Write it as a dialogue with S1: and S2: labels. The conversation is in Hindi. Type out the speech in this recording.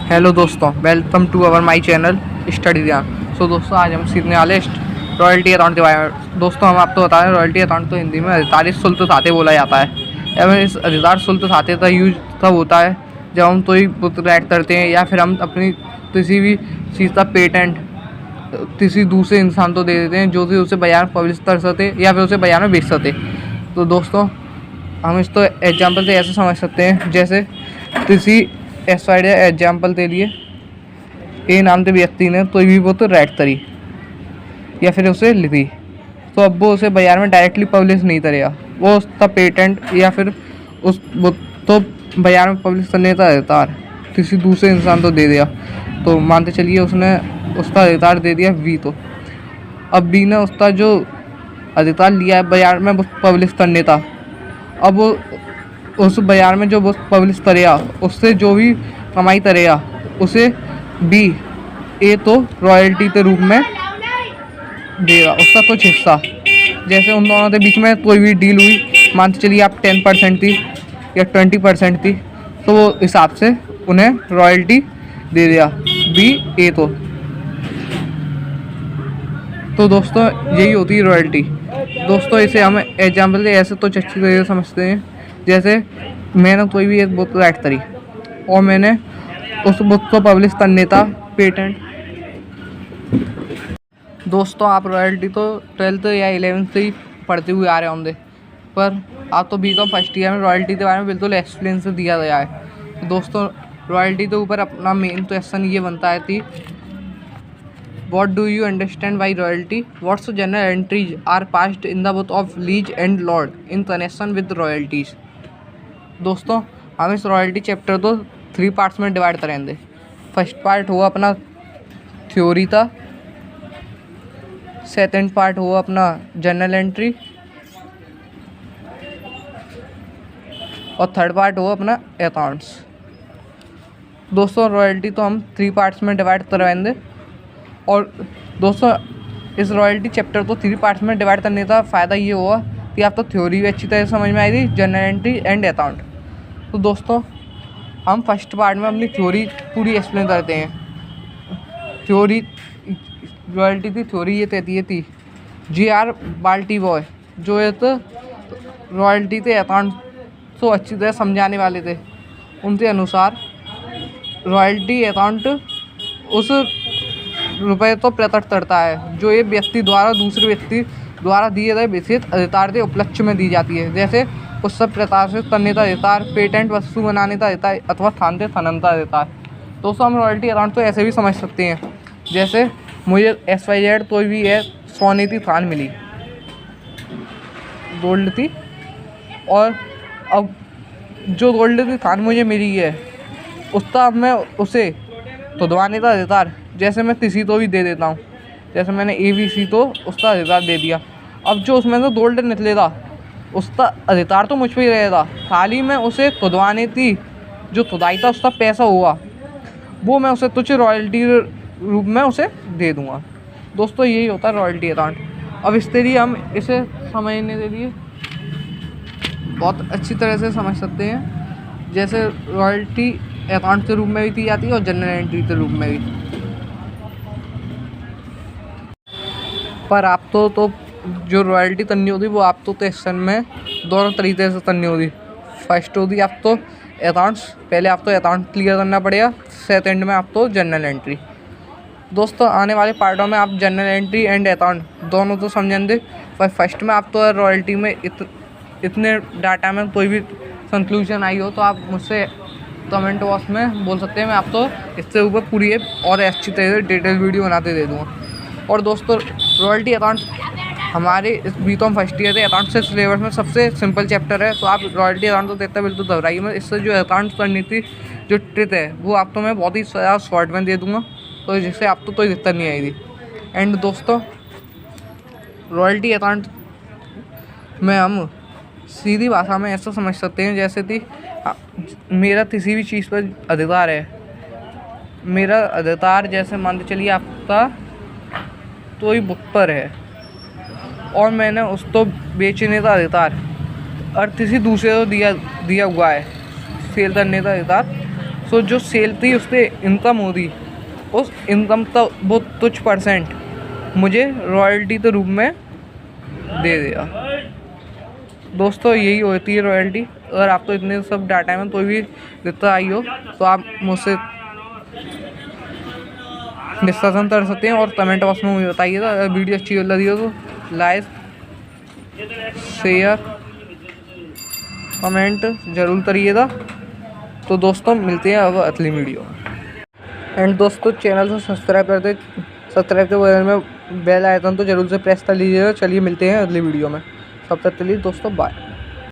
S1: हेलो दोस्तों, welcome to our my channel study Dhyan. So दोस्तों, आज हम सीखने वाले रॉयल्टी अकाउंट के बारे में। दोस्तों, हम आपको बता रहे हैं रॉयल्टी अकाउंट तो हिंदी में अधिकारी शुल्क खाते बोला जाता है। एवं इस अधिकार शुल्क खाते का यूज तब होता है जब हम कोई बुक राइट करते हैं या फिर हम अपनी किसी भी चीज़ का पेटेंट किसी दूसरे इंसान को दे देते हैं जो कि उसे बाजार में पब्लिश कर सकते या फिर उसे बाजार में बेच सकते। तो दोस्तों, हम इसको एग्जाम्पल से ऐसे समझ सकते हैं, जैसे किसी एग्जाम्पल के लिए ए नाम के व्यक्ति ने कोई भी बुक राइट करी या फिर उसे लिखी, तो अब वो उसे बाजार में डायरेक्टली पब्लिश नहीं करेगा। वो उसका पेटेंट या फिर उस बुक तो बाजार में पब्लिश करने का अधिकार किसी दूसरे इंसान को दे दिया। तो मानते चलिए उसने उसका अधिकार दे दिया बी, तो अब बी ने उसका जो अधिकार लिया है बाजार में बुक पब्लिश करने का, अब वो उस बाजार में जो बुक पब्लिश करेगा उससे जो भी कमाई करेगा उसे बी ए तो रॉयल्टी के रूप में देगा उसका कुछ हिस्सा। जैसे उन दोनों के बीच में कोई भी डील हुई, मानते चलिए आप 10% थी या 20% थी, तो वो हिसाब से उन्हें रॉयल्टी दे दिया बी ए तो। दोस्तों, यही होती है रॉयल्टी। दोस्तों, इसे हम एग्जाम्पल से ऐसे तो अच्छी तरीके से समझते हैं, जैसे मैंने कोई भी एक बुक राइट करी और मैंने उस बुक को पब्लिश करने का पेटेंट। दोस्तों, आप रॉयल्टी तो 12th या 11th से ही पढ़ते हुए आ रहे होंगे, पर आप तो बीकॉम फर्स्ट ईयर में रॉयल्टी के बारे में बिल्कुल एक्सप्लेन से दिया गया है। दोस्तों, रॉयल्टी के ऊपर अपना मेन क्वेश्चन ये बनता है कि What do you understand by royalty? What general entries are passed in the book of liege and lord in connection with royalties? दोस्तों, हम इस रॉयल्टी चैप्टर को 3 पार्ट्स में डिवाइड करेंगे। फर्स्ट पार्ट हुआ अपना थ्योरी का, सेकंड पार्ट हुआ अपना जनरल एंट्री और थर्ड पार्ट हुआ अपना अकाउंट्स। दोस्तों, रॉयल्टी तो हम 3 पार्ट्स में डिवाइड करवाएंगे। और दोस्तों, इस रॉयल्टी चैप्टर को 3 पार्ट्स में डिवाइड करने का फ़ायदा ये हुआ कि आपको थ्योरी भी अच्छी तरह से समझ में आई थी, जनरल एंट्री एंड अकाउंट। तो दोस्तों, हम फर्स्ट पार्ट में अपनी थ्योरी पूरी एक्सप्लेन करते हैं। थ्योरी रॉयल्टी की थ्योरी ये कहती थी, J.R. बाल्टी-बॉय जो एक रॉयल्टी के अकाउंट को अच्छी तरह समझाने वाले थे, उनके अनुसार रॉयल्टी अकाउंट उस रुपये तो प्रकट करता है जो एक व्यक्ति द्वारा दूसरे व्यक्ति द्वारा दिए गए विशेष अधिकार के उपलक्ष्य में दी जाती है, जैसे उत्सव प्रकाशित करने का अधिकार, पेटेंट वस्तु बनाने का अधिकार अथवा स्थान के खनन का अधिकार। दोस्तों, हम रॉयल्टी अकाउंट तो ऐसे भी समझ सकते हैं, जैसे मुझे XYZ कोई भी है सोने की थान मिली, गोल्ड थी, और अब जो गोल्ड की थान मुझे मिली है उसका अब मैं उसे खुदवाने का अधिकार, जैसे मैं किसी को भी दे देता हूँ, जैसे मैंने ABC को उसका अधिकार दे दिया, अब जो उसमें से गोल्ड निकलेगा उसका अधिकार तो मुझ पर ही रहेगा, खाली मैं उसे खुदवाने की जो खुदाई था उसका पैसा हुआ वो मैं उसे तुझे रॉयल्टी रूप में उसे दे दूँगा। दोस्तों, यही होता है रॉयल्टी अकाउंट। अब इसके लिए हम इसे समझने के लिए बहुत अच्छी तरह से समझ सकते हैं, जैसे रॉयल्टी अकाउंट के रूप में भी दी जाती है और जनरल एंट्री के रूप में भी। पर आप तो जो रॉयल्टी करनी होती वो आप तो सेक्शन में दोनों तरीके से करनी होती। फर्स्ट होती आप तो अकाउंट्स, पहले आप तो अकाउंट क्लियर करना पड़ेगा, सेकंड में आप तो जनरल एंट्री। दोस्तों, आने वाले पार्टों में आप जनरल एंट्री एंड अकाउंट दोनों तो समझेंगे, पर फर्स्ट में आप तो रॉयल्टी में इतने डाटा में कोई भी कंक्लूजन आई हो तो आप मुझसे कमेंट बॉक्स में बोल सकते हैं, मैं आपको इससे ऊपर पूरी और अच्छी तरह से डिटेल वीडियो बनाते दे दूँगा। और दोस्तों, रॉयल्टी अकाउंट हमारे इस बीकॉम फर्स्ट ईयर के अकाउंट से सिलेबस में सबसे सिंपल चैप्टर है, तो आप रॉयल्टी अकाउंट तो देखते हैं बिल्कुल घबराइए मत। इससे जो अकाउंट करनी थी जो ट्रिक है वो आपको मैं बहुत ही शॉर्ट में दे दूँगा, तो जिससे आपको कोई दिक्कत नहीं आएगी। एंड दोस्तों, रॉयल्टी अकाउंट में हम सीधी भाषा में ऐसा समझ सकते हैं, जैसे कि मेरा किसी भी चीज़ पर अधिकार है। मेरा अधिकार जैसे मान के चलिए आपका कोई बुक पर है और मैंने उसको बेचने का अधिकार और किसी दूसरे को दिया हुआ है सेल करने का अधिकार, सो जो सेल थी उस पर इनकम हो रही, उस इनकम का बहुत कुछ परसेंट मुझे रॉयल्टी के रूप में दे दिया। दोस्तों यही होती है रॉयल्टी। अगर आपको इतने सब डाटा में कोई भी दिक्कत आई हो तो आप मुझसे डिस्कशन कर सकते हैं और कमेंट बॉक्स में मुझे बताइएगा। अगर वीडियो अच्छी लगी हो तो लाइक शेयर कमेंट ज़रूर करिएगा। तो दोस्तों मिलते हैं अब अगली वीडियो में। एंड दोस्तों चैनल को सब्सक्राइब के बगल में बेल आइकन तो जरूर से प्रेस कर लीजिएगा। चलिए मिलते हैं अगली वीडियो में, तब तक के लिए दोस्तों बाय।